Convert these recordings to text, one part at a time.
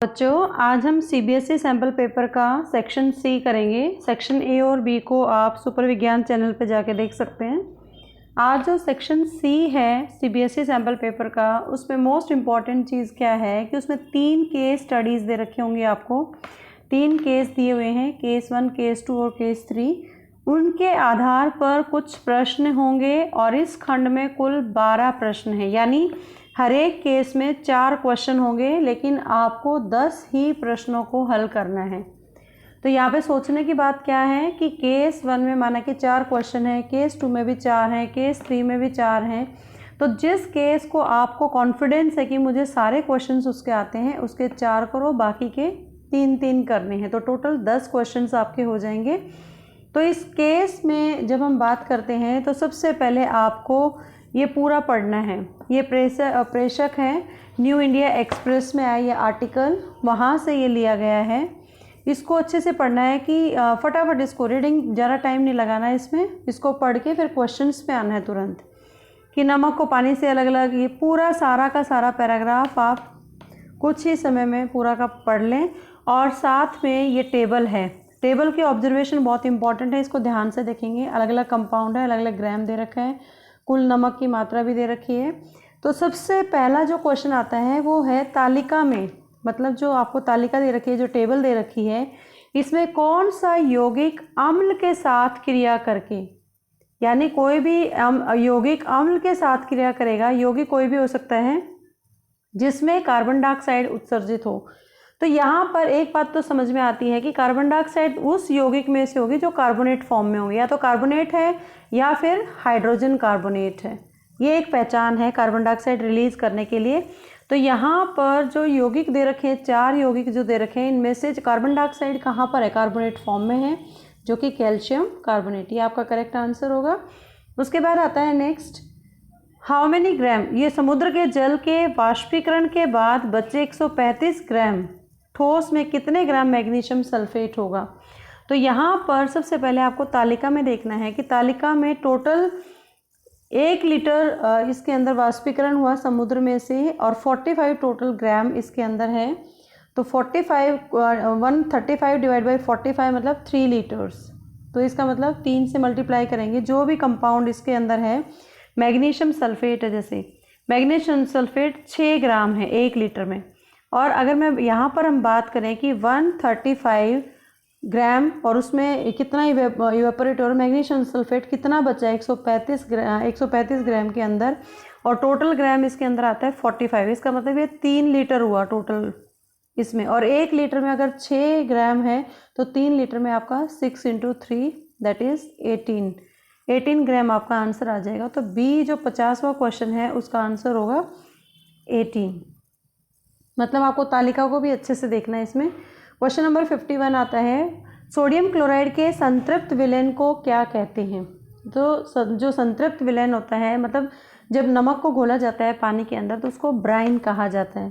बच्चों, आज हम सीबीएसई सैम्पल पेपर का सेक्शन सी करेंगे। सेक्शन ए और बी को आप सुपर विज्ञान चैनल पे जाके देख सकते हैं। आज जो सेक्शन सी है सीबीएसई सैम्पल पेपर का, उसमें मोस्ट इम्पॉर्टेंट चीज़ क्या है कि उसमें 3 केस स्टडीज़ दे रखे होंगे। आपको 3 केस दिए हुए हैं, केस 1, केस 2 और केस 3। उनके आधार पर कुछ प्रश्न होंगे और इस खंड में कुल 12 प्रश्न हैं, यानी हर एक केस में 4 क्वेश्चन होंगे, लेकिन आपको 10 ही प्रश्नों को हल करना है। तो यहाँ पे सोचने की बात क्या है कि केस 1 में माना कि 4 क्वेश्चन है, केस 2 में भी 4 हैं, केस 3 में भी 4 हैं। तो जिस केस को आपको कॉन्फिडेंस है कि मुझे सारे क्वेश्चंस उसके आते हैं, उसके 4 करो, बाकी के 3-3 करने हैं। तो टोटल 10 क्वेश्चंस आपके हो जाएंगे। तो इस केस में जब हम बात करते हैं तो सबसे पहले आपको ये पूरा पढ़ना है। ये प्रेषक है, न्यू इंडिया एक्सप्रेस में आया ये आर्टिकल, वहाँ से ये लिया गया है। इसको अच्छे से पढ़ना है कि फटाफट इसको रीडिंग, ज़्यादा टाइम नहीं लगाना है इसमें। इसको पढ़ के फिर क्वेश्चंस पे आना है तुरंत कि नमक को पानी से अलग अलग। ये पूरा सारा का सारा पैराग्राफ आप कुछ ही समय में पूरा का पढ़ लें। और साथ में ये टेबल है, टेबल की ऑब्जर्वेशन बहुत इंपॉर्टेंट है, इसको ध्यान से देखेंगे। अलग अलग कंपाउंड है, अलग अलग ग्राम दे रखा है, कुल नमक की मात्रा भी दे रखी है। तो सबसे पहला जो क्वेश्चन आता है वो है तालिका में, मतलब जो आपको तालिका दे रखी है, जो टेबल दे रखी है, इसमें कौन सा यौगिक अम्ल के साथ क्रिया करके, यानी कोई भी यौगिक अम्ल के साथ क्रिया करेगा। यौगिक कोई भी हो सकता है जिसमें कार्बन डाइऑक्साइड उत्सर्जित हो। तो यहाँ पर एक बात तो समझ में आती है कि कार्बन डाइऑक्साइड उस यौगिक में से होगी जो कार्बोनेट फॉर्म में होगी, या तो कार्बोनेट है या फिर हाइड्रोजन कार्बोनेट है। ये एक पहचान है कार्बन डाइऑक्साइड रिलीज करने के लिए। तो यहाँ पर जो यौगिक दे रखे हैं, 4 यौगिक जो दे रखे हैं, इनमें से कार्बन डाइऑक्साइड कहाँ पर है, कार्बोनेट फॉर्म में है, जो कि कैल्शियम कार्बोनेट। ये आपका करेक्ट आंसर होगा। उसके बाद आता है नेक्स्ट, हाउ मेनी ग्राम, ये समुद्र के जल के वाष्पीकरण के बाद बचे 135 ग्राम ठोस में कितने ग्राम मैग्नीशियम सल्फेट होगा। तो यहाँ पर सबसे पहले आपको तालिका में देखना है कि तालिका में टोटल 1 लीटर इसके अंदर वाष्पीकरण हुआ समुद्र में से, और 45 टोटल ग्राम इसके अंदर है। तो 135 डिवाइड बाई 45 मतलब 3 लीटर्स। तो इसका मतलब 3 से मल्टीप्लाई करेंगे। जो भी कंपाउंड इसके अंदर है, मैग्नीशियम सल्फेट है, जैसे मैग्नीशियम सल्फेट 6 ग्राम है 1 लीटर में। और अगर मैं यहाँ पर हम बात करें कि 135 ग्राम और उसमें कितना इवेपोरेट और मैग्नीशियम सल्फेट कितना बचा है, 135 ग्राम के अंदर, और टोटल ग्राम इसके अंदर आता है 45। इसका मतलब ये 3 लीटर हुआ टोटल इसमें। और 1 लीटर में अगर 6 ग्राम है तो 3 लीटर में आपका 6 × 3 दैट इज़ 18 ग्राम आपका आंसर आ जाएगा। तो बी जो 50वां क्वेश्चन है उसका आंसर होगा 18। मतलब आपको तालिका को भी अच्छे से देखना है इसमें। क्वेश्चन नंबर 51 आता है, सोडियम क्लोराइड के संतृप्त विलयन को क्या कहते हैं। तो जो संतृप्त विलयन होता है, मतलब जब नमक को घोला जाता है पानी के अंदर, तो उसको ब्राइन कहा जाता है।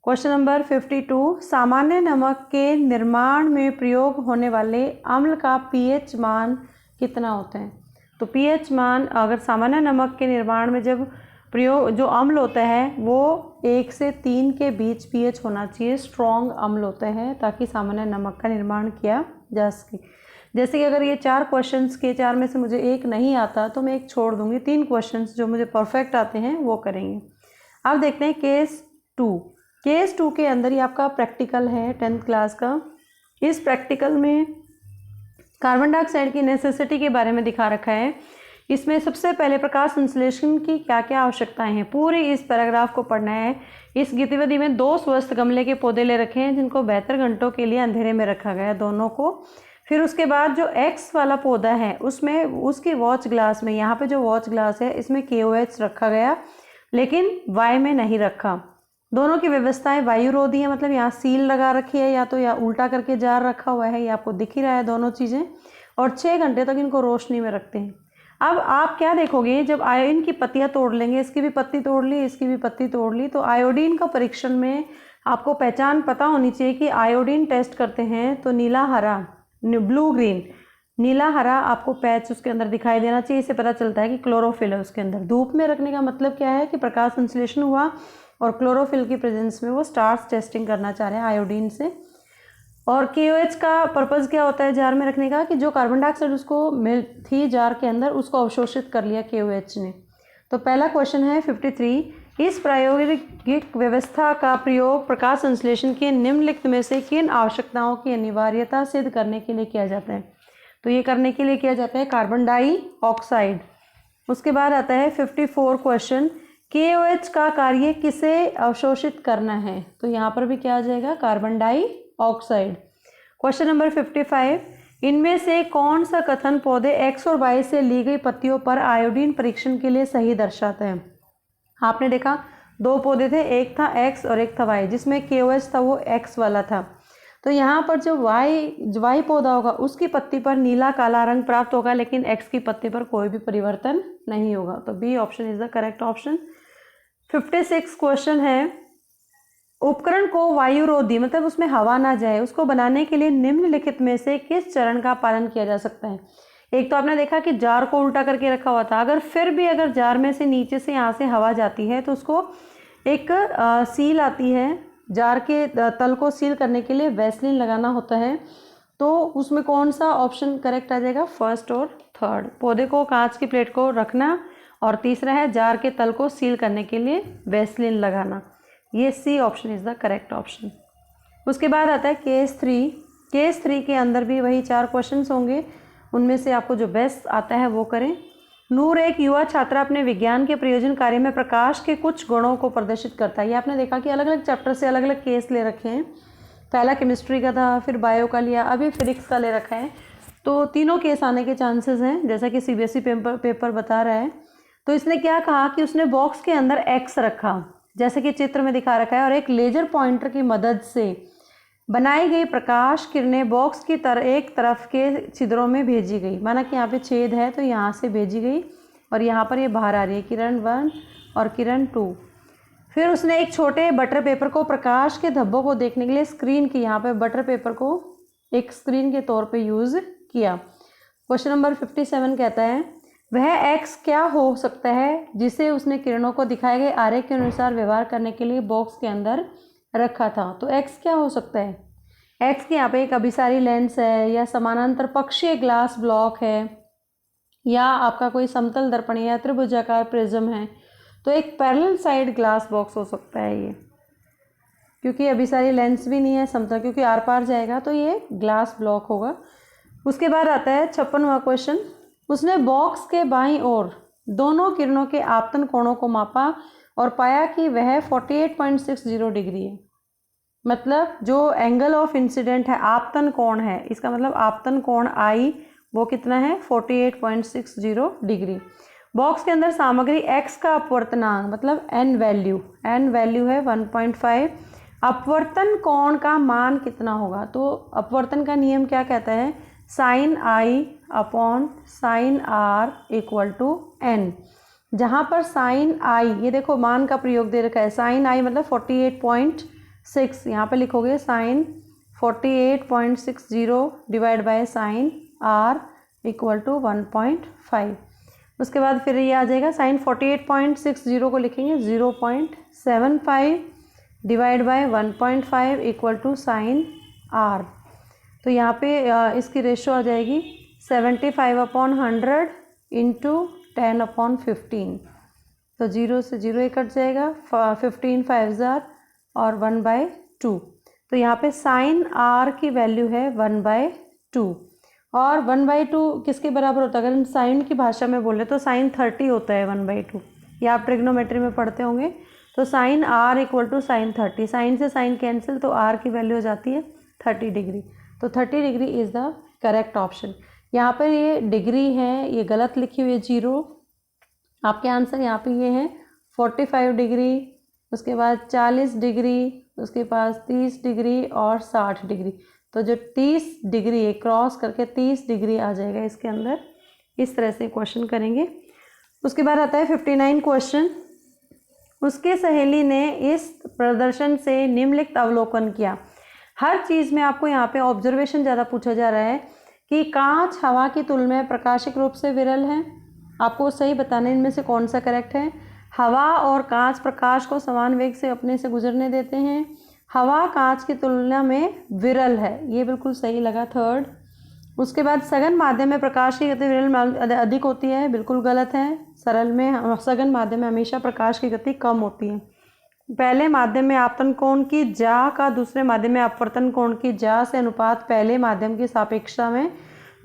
क्वेश्चन नंबर 52, सामान्य नमक के निर्माण में प्रयोग होने वाले अम्ल का पीएच मान कितना होता है। तो पीएच मान, अगर सामान्य नमक के निर्माण में जब प्रयोग जो अम्ल होता है वो 1 से 3 के बीच पीएच होना चाहिए, स्ट्रॉन्ग अम्ल होता है, ताकि सामान्य नमक का निर्माण किया जा सके। जैसे कि अगर ये 4 क्वेश्चंस के 4 में से मुझे 1 नहीं आता तो मैं 1 छोड़ दूंगी, 3 क्वेश्चंस जो मुझे परफेक्ट आते हैं वो करेंगे। अब देखते हैं केस 2। केस 2 के अंदर ही आपका प्रैक्टिकल है 10th क्लास का। इस प्रैक्टिकल में कार्बन डाइऑक्साइड की नेसेसिटी के बारे में दिखा रखा है। इसमें सबसे पहले प्रकाश संश्लेषण की क्या क्या आवश्यकताएं हैं, पूरे इस पैराग्राफ को पढ़ना है। इस गतिविधि में 2 स्वस्थ गमले के पौधे ले रखे हैं जिनको 72 घंटों के लिए अंधेरे में रखा गया, दोनों को। फिर उसके बाद जो एक्स वाला पौधा है उसमें उसकी वॉच ग्लास में, यहाँ पे जो वॉच ग्लास है इसमें KOH रखा गया, लेकिन वाई में नहीं रखा। दोनों की व्यवस्थाएं वायुरोधी है, मतलब यहाँ सील लगा रखी है, या तो या उल्टा करके जार रखा हुआ है, ये आपको दिख ही रहा है दोनों चीज़ें। और 6 घंटे तक इनको रोशनी में रखते हैं। अब आप क्या देखोगे, जब आयोडीन की पत्तियां तोड़ लेंगे, इसकी भी पत्ती तोड़ ली, इसकी भी पत्ती तोड़ ली, तो आयोडीन का परीक्षण में आपको पहचान पता होनी चाहिए कि आयोडीन टेस्ट करते हैं तो नीला हरा, ब्लू ग्रीन, नीला हरा आपको पैच उसके अंदर दिखाई देना चाहिए। इससे पता चलता है कि क्लोरोफिल है उसके अंदर। धूप में रखने का मतलब क्या है कि प्रकाश संश्लेषण हुआ, और क्लोरोफिल की प्रेजेंस में वो स्टार्च टेस्टिंग करना चाह रहे हैं आयोडीन से। और KOH का पर्पज़ क्या होता है जार में रखने का, कि जो कार्बन डाइऑक्साइड उसको मिल थी जार के अंदर, उसको अवशोषित कर लिया KOH ने। तो पहला क्वेश्चन है 53, इस प्रायोगिक व्यवस्था का प्रयोग प्रकाश संश्लेषण के निम्नलिखित में से किन आवश्यकताओं की अनिवार्यता सिद्ध करने के लिए किया जाता है। तो ये करने के लिए किया जाता है कार्बन डाइऑक्साइड। उसके बाद आता है 54 क्वेश्चन, KOH का कार्य किसे अवशोषित करना है। तो यहाँ पर भी क्या आ जाएगा, कार्बन डाइऑक्साइड। क्वेश्चन नंबर 55, इनमें से कौन सा कथन पौधे X और Y से ली गई पत्तियों पर आयोडीन परीक्षण के लिए सही दर्शाता है। आपने देखा 2 पौधे थे, एक था X और एक था Y, जिसमें KOH था वो X वाला था। तो यहाँ पर जो Y पौधा होगा उसकी पत्ती पर नीला काला रंग प्राप्त होगा, लेकिन X की पत्ती पर कोई भी परिवर्तन नहीं होगा। तो B option is the correct option. 56 question है, उपकरण को वायुरोधी मतलब उसमें हवा ना जाए उसको बनाने के लिए निम्नलिखित में से किस चरण का पालन किया जा सकता है। एक तो आपने देखा कि जार को उल्टा करके रखा हुआ था, अगर फिर भी अगर जार में से नीचे से यहाँ से हवा जाती है तो उसको एक सील आती है, जार के तल को सील करने के लिए वैसलीन लगाना होता है। तो उसमें कौन सा ऑप्शन करेक्ट आ जाएगा, फर्स्ट और थर्ड। पौधे को कांच की प्लेट को रखना, और तीसरा है जार के तल को सील करने के लिए वैसलीन लगाना। ये C option is the correct option. उसके बाद आता है केस 3 के अंदर भी वही 4 क्वेश्चंस होंगे, उनमें से आपको जो बेस्ट आता है वो करें। नूर एक युवा छात्रा अपने विज्ञान के प्रयोजन कार्य में प्रकाश के कुछ गुणों को प्रदर्शित करता है। ये आपने देखा कि अलग अलग चैप्टर से अलग अलग केस ले रखे हैं, पहला केमिस्ट्री का था, फिर बायो का लिया, अभी फिजिक्स का ले रखा है। तो तीनों केस आने के चांसेस हैं, जैसा कि CBSE पेपर बता रहा है। तो इसने क्या कहा कि उसने बॉक्स के अंदर X रखा, जैसे कि चित्र में दिखा रखा है, और एक लेजर पॉइंटर की मदद से बनाई गई प्रकाश किरणें बॉक्स की एक तरफ के छिद्रों में भेजी गई। माना कि यहाँ पे छेद है तो यहाँ से भेजी गई, और यहाँ पर ये बाहर आ रही है, किरण 1 और किरण 2। फिर उसने एक छोटे बटर पेपर को प्रकाश के धब्बों को देखने के लिए स्क्रीन की, यहाँ पे बटर पेपर को एक स्क्रीन के तौर पे यूज़ किया। क्वेश्चन नंबर 57 कहता है, वह X क्या हो सकता है जिसे उसने किरणों को दिखाए गए आरेख के अनुसार व्यवहार करने के लिए बॉक्स के अंदर रखा था। तो X क्या हो सकता है, X के यहाँ पे एक अभिसारी लेंस है, या समानांतर पक्षीय ग्लास ब्लॉक है, या आपका कोई समतल दर्पण या त्रिभुजाकार प्रिज्म है। तो एक पैरेलल साइड ग्लास बॉक्स हो सकता है ये, क्योंकि अभिसारी लेंस भी नहीं है, समतल क्योंकि आर पार जाएगा, तो ये ग्लास ब्लॉक होगा। उसके बाद आता है 56वां क्वेश्चन, उसने बॉक्स के बाईं ओर दोनों किरणों के आपतन कोणों को मापा और पाया कि वह 48.60 डिग्री है। मतलब जो एंगल ऑफ इंसिडेंट है, आपतन कोण है, इसका मतलब आपतन कोण I वो कितना है, 48.60 डिग्री। बॉक्स के अंदर सामग्री X का अपवर्तनांक मतलब n वैल्यू है 1.5। अपवर्तन कोण का मान कितना होगा, तो अपवर्तन का नियम क्या कहता है, sin I upon sin R equal to n, जहाँ पर sin I ये देखो मान का प्रयोग दे रखा है, sin I मतलब 48.6, यहाँ पे लिखोगे sin 48.60 divide by sin R equal to 1.5। उसके बाद फिर ये आ जाएगा sin 48.60 को लिखेंगे 0.75 divide by 1.5 equal to sin R। तो यहाँ पे इसकी रेशो आ जाएगी 75/100 इंटू 10/15। तो 0 से 0 कट जाएगा, 15 5 और 1/2। तो यहाँ पे sin R की वैल्यू है 1/2, और 1/2 किसके बराबर होता है, अगर हम साइन की भाषा में बोले तो sin 30 होता है 1/2। ये आप ट्रिग्नोमेट्री में पढ़ते होंगे। तो sin R equal to sin 30, sine से साइन कैंसिल, तो R की वैल्यू हो जाती है 30 डिग्री। तो 30 degree is the correct option. यहाँ पर ये डिग्री है, ये गलत लिखी हुई है 0। आपके आंसर यहाँ पे ये है 45 डिग्री, उसके बाद 40 डिग्री, उसके पास 30 डिग्री और 60 डिग्री। तो जो 30 डिग्री है क्रॉस करके 30 डिग्री आ जाएगा इसके अंदर। इस तरह से क्वेश्चन करेंगे। उसके बाद आता है 59 क्वेश्चन, उसके सहेली ने इस प्रदर्शन से निम्नलिखित अवलोकन किया। हर चीज़ में आपको यहाँ पे ऑब्जर्वेशन ज़्यादा पूछा जा रहा है कि कांच हवा की तुलना में प्रकाशिक रूप से विरल है। आपको सही बताना इनमें से कौन सा करेक्ट है। हवा और कांच प्रकाश को समान वेग से अपने से गुजरने देते हैं। हवा कांच की तुलना में विरल है, ये बिल्कुल सही लगा थर्ड। उसके बाद सघन माध्यम में प्रकाश की गति विरल में अधिक होती है, बिल्कुल गलत है। सरल में सघन माध्यम में हमेशा प्रकाश की गति कम होती है। पहले माध्यम में आपतन कोण की जा का दूसरे माध्यम में अपवर्तन कोण की जा से अनुपात पहले माध्यम की सापेक्षता में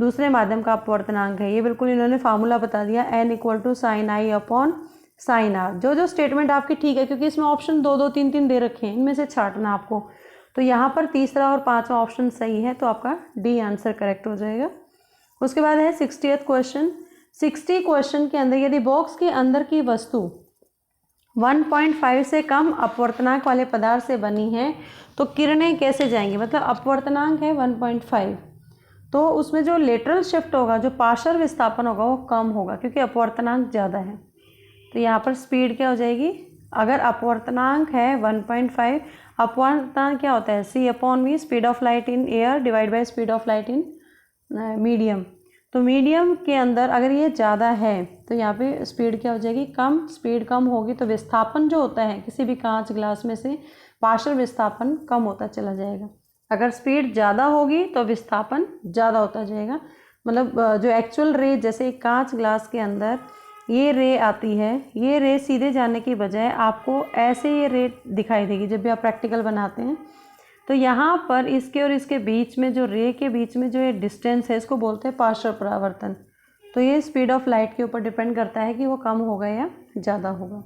दूसरे माध्यम का अपवर्तनांक है। ये बिल्कुल इन्होंने फार्मूला बता दिया, n = sin i upon sin r। जो स्टेटमेंट आपकी ठीक है, क्योंकि इसमें ऑप्शन 2 2 3 3 दे रखे हैं, इनमें से छांटना आपको। तो यहाँ पर तीसरा और पांचवा ऑप्शन सही है, तो आपका डी आंसर करेक्ट हो जाएगा। उसके बाद है 60th क्वेश्चन। 60 क्वेश्चन के अंदर यदि बॉक्स के अंदर की वस्तु 1.5 से कम अपवर्तनांक वाले पदार्थ से बनी है तो किरणें कैसे जाएंगी। मतलब अपवर्तनांक है 1.5, तो उसमें जो लेटरल शिफ्ट होगा, जो पार्श्व विस्थापन होगा वो कम होगा, क्योंकि अपवर्तनांक ज़्यादा है। तो यहाँ पर स्पीड क्या हो जाएगी, अगर अपवर्तनांक है 1.5, अपवर्तनांक क्या होता है c/v, speed of light in air divide by speed of light in medium. तो मीडियम के अंदर अगर ये ज़्यादा है तो यहाँ पे स्पीड क्या हो जाएगी, कम। स्पीड कम होगी तो विस्थापन जो होता है किसी भी कांच ग्लास में से, पार्श्व विस्थापन कम होता चला जाएगा। अगर स्पीड ज़्यादा होगी तो विस्थापन ज़्यादा होता जाएगा। मतलब जो एक्चुअल रे, जैसे कांच ग्लास के अंदर ये रे आती है, ये रे सीधे जाने की बजाय आपको ऐसे ये रे दिखाई देगी जब भी आप प्रैक्टिकल बनाते हैं। तो यहाँ पर इसके और इसके बीच में जो रे के बीच में जो ये डिस्टेंस है, इसको बोलते हैं पार्श्व परावर्तन। तो ये स्पीड ऑफ लाइट के ऊपर डिपेंड करता है कि वो कम होगा या ज़्यादा होगा।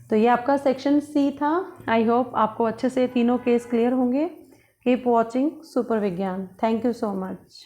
तो ये आपका सेक्शन सी था। आई होप आपको अच्छे से तीनों केस क्लियर होंगे। कीप वॉचिंग सुपर विज्ञान। Thank you so much.